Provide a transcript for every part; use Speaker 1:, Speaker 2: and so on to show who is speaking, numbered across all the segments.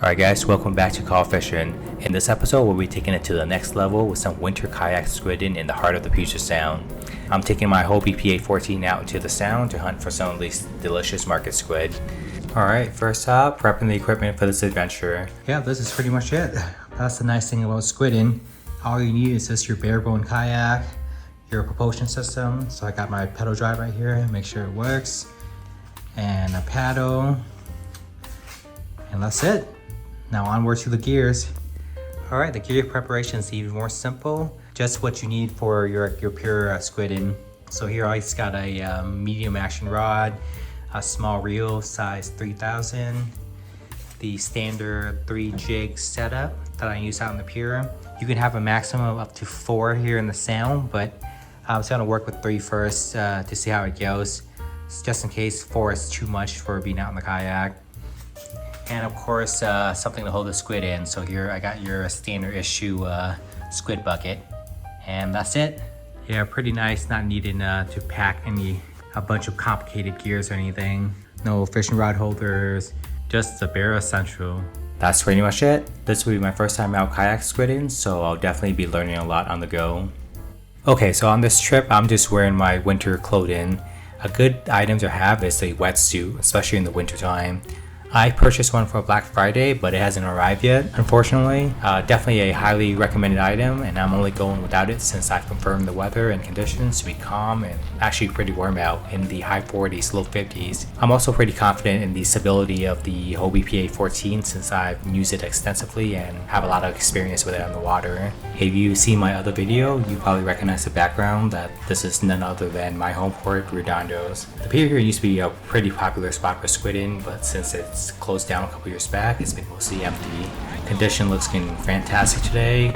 Speaker 1: Alright guys, welcome back to Call Fishing. In this episode we'll be taking it to the next level with some winter kayak squidding in the heart of the Puget Sound. I'm taking my Hobie PA14 out into the sound to hunt for some of these delicious market squid. Alright, first up, prepping the equipment for this adventure. Yeah, this is pretty much it. That's the nice thing about squidding. All you need is just your bare bone kayak, your propulsion system. So I got my pedal drive right here, make sure it works, and a paddle, and that's it. Now onward to the gears. Alright, the gear preparation is even more simple. Just what you need for your pure squidding. So here I just got a medium action rod, a small reel size 3000, the standard 3 jig setup that I use out in the pier. You can have a maximum of up to 4 here in the sound, but I'm just gonna work with 3 first to see how it goes. Just in case 4 is too much for being out in the kayak. And of course, something to hold the squid in. So here I got your standard issue squid bucket. And that's it. Yeah, pretty nice, not needing to pack a bunch of complicated gears or anything. No fishing rod holders, just the bare essential. That's pretty much it. This will be my first time out kayak squidding, so I'll definitely be learning a lot on the go. Okay, so on this trip, I'm just wearing my winter clothing. A good item to have is a wetsuit, especially in the winter time. I purchased one for Black Friday, but it hasn't arrived yet, unfortunately. Definitely a highly recommended item, and I'm only going without it since I've confirmed the weather and conditions to be calm and actually pretty warm out in the high 40s, low 50s. I'm also pretty confident in the stability of the Hobie PA14 since I've used it extensively and have a lot of experience with it on the water. If you've seen my other video, you probably recognize the background that this is none other than my home port, Redondo's. The pier here used to be a pretty popular spot for squidding, but since it's closed down a couple years back, it's been mostly empty. Condition looks fantastic today.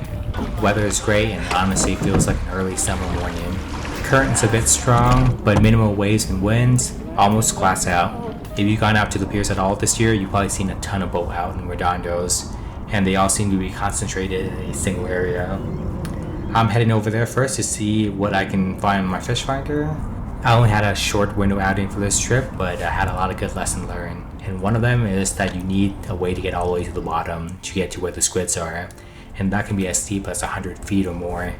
Speaker 1: Weather is great and honestly feels like an early summer morning. The current's a bit strong, but minimal waves and winds, almost glass out. If you've gone out to the piers at all this year, you've probably seen a ton of boat out in Redondo's, and they all seem to be concentrated in a single area. I'm heading over there first to see what I can find on my fish finder. I only had a short window outing for this trip, but I had a lot of good lessons learned. And one of them is that you need a way to get all the way to the bottom to get to where the squids are. And that can be as steep as 100 feet or more.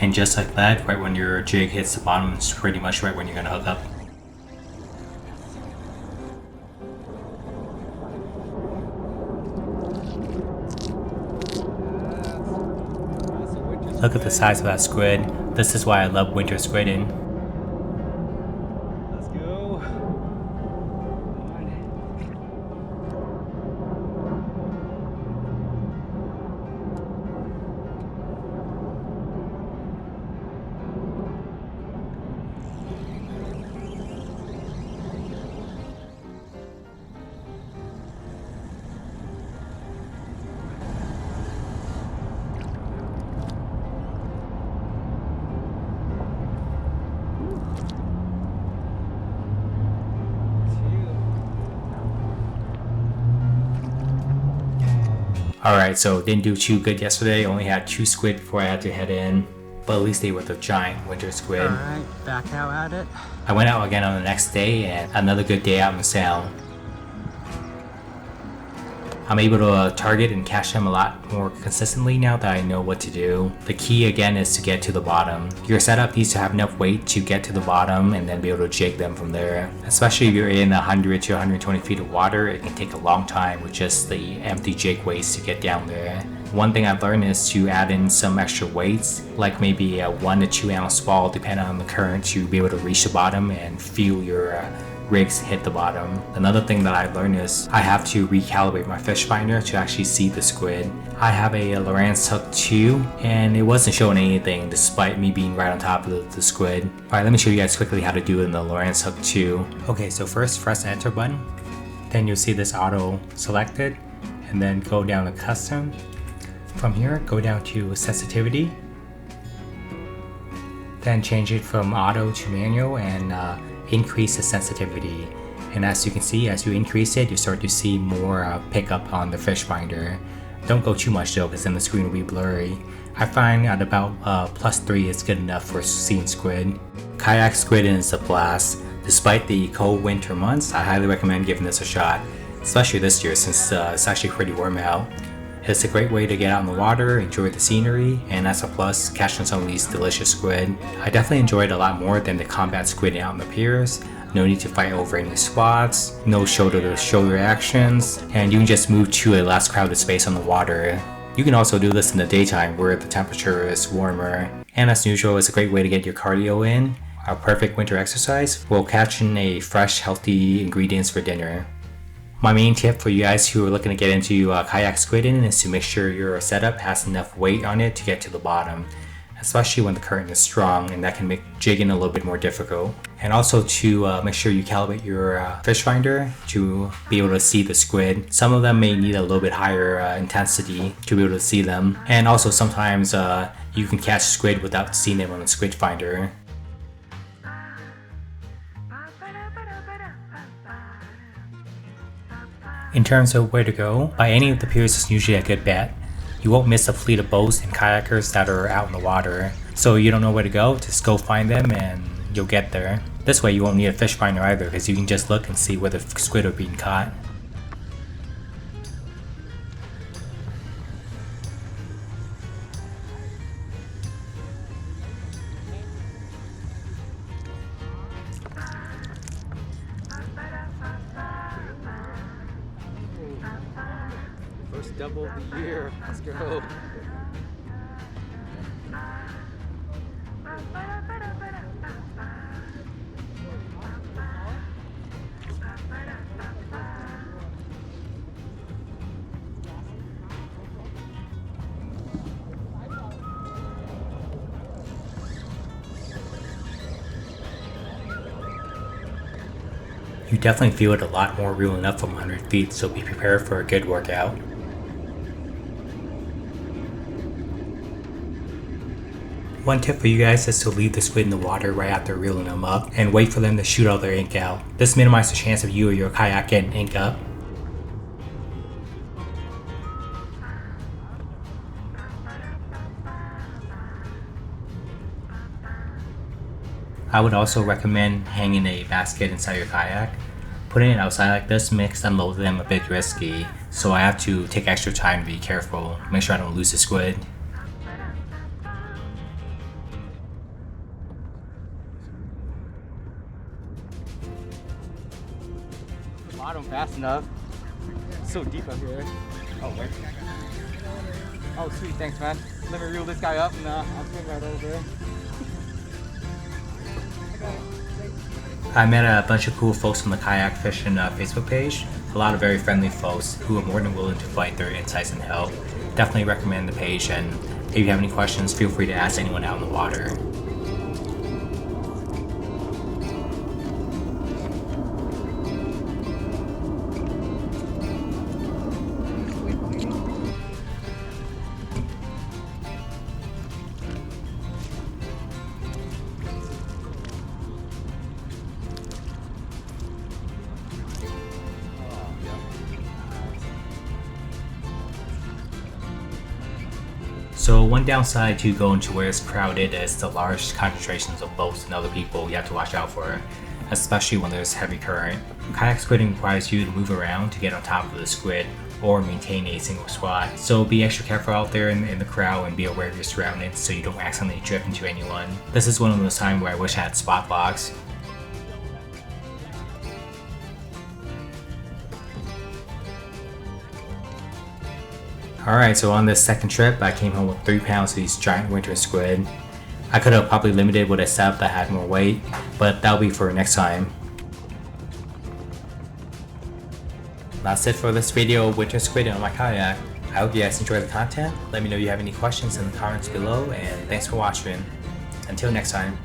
Speaker 1: And just like that, right when your jig hits the bottom, it's pretty much right when you're gonna hook up. Look at the size of that squid. This is why I love winter squidding.
Speaker 2: Let's go.
Speaker 1: Alright, so didn't do too good yesterday. Only had 2 squid before I had to head in. But at least they were the giant winter squid.
Speaker 2: Alright, back out at it.
Speaker 1: I went out again on the next day and another good day out in the sound. I'm able to target and catch them a lot more consistently now that I know what to do. The key again is to get to the bottom. Your setup needs to have enough weight to get to the bottom and then be able to jig them from there. Especially if you're in 100 to 120 feet of water, it can take a long time with just the empty jig weights to get down there. One thing I've learned is to add in some extra weights, like maybe a 1 to 2 ounce ball depending on the current, to be able to reach the bottom and feel your rigs hit the bottom. Another thing that I learned is I have to recalibrate my fish finder to actually see the squid. I have a Lowrance Hook 2 and it wasn't showing anything despite me being right on top of the squid. Alright, let me show you guys quickly how to do it in the Lowrance Hook 2. Okay, so first press the enter button, then you'll see this auto selected, and then go down to custom. From here, go down to sensitivity, then change it from auto to manual and increase the sensitivity. and as you can see, as you increase it, you start to see more pickup on the fish finder. Don't go too much though, because then the screen will be blurry. I find at about +3 is good enough for seeing squid. Kayak squidding is a blast. Despite the cold winter months, I highly recommend giving this a shot, especially this year since it's actually pretty warm out. It's a great way to get out in the water, enjoy the scenery, and as a plus, catching some of these delicious squid. I definitely enjoyed it a lot more than the combat squidding out in the piers. No need to fight over any spots, no shoulder to shoulder actions, and you can just move to a less crowded space on the water. You can also do this in the daytime where the temperature is warmer. And as usual, it's a great way to get your cardio in, a perfect winter exercise while catching a fresh, healthy ingredients for dinner. My main tip for you guys who are looking to get into kayak squidding is to make sure your setup has enough weight on it to get to the bottom, especially when the current is strong, and that can make jigging a little bit more difficult. And also to make sure you calibrate your fish finder to be able to see the squid. Some of them may need a little bit higher intensity to be able to see them, and also sometimes you can catch squid without seeing them on the squid finder. In terms of where to go, by any of the piers is usually a good bet. You won't miss a fleet of boats and kayakers that are out in the water. So you don't know where to go, just go find them and you'll get there. This way you won't need a fish finder either, because you can just look and see where the squid are being caught.
Speaker 2: First double of the year. Let's go.
Speaker 1: You definitely feel it a lot more reeling up from 100 feet, so be prepared for a good workout. One tip for you guys is to leave the squid in the water right after reeling them up and wait for them to shoot all their ink out. This minimizes the chance of you or your kayak getting ink up. I would also recommend hanging a basket inside your kayak. Putting it outside like this makes unloading them a bit risky, so I have to take extra time to be careful, make sure I don't lose the squid.
Speaker 2: Bottom fast enough. It's so deep up here. Oh, wait. Oh, sweet. Thanks, man. Let me reel this guy up and I'll swing right over.
Speaker 1: I met a bunch of cool folks on the kayak fishing Facebook page. A lot of very friendly folks who are more than willing to provide their insights and help. Definitely recommend the page, and if you have any questions, feel free to ask anyone out in the water. So one downside to going to where it's crowded is the large concentrations of boats and other people you have to watch out for, especially when there's heavy current. Kayak squidding requires you to move around to get on top of the squid or maintain a single spot. So be extra careful out there in the crowd and be aware of your surroundings so you don't accidentally drift into anyone. This is one of those times where I wish I had spot locks. Alright, so on this second trip, I came home with 3 pounds of these giant winter squid. I could have probably limited with a setup that had more weight, but that'll be for next time. That's it for this video of winter squid on my kayak. I hope you guys enjoyed the content. Let me know if you have any questions in the comments below, and thanks for watching. Until next time.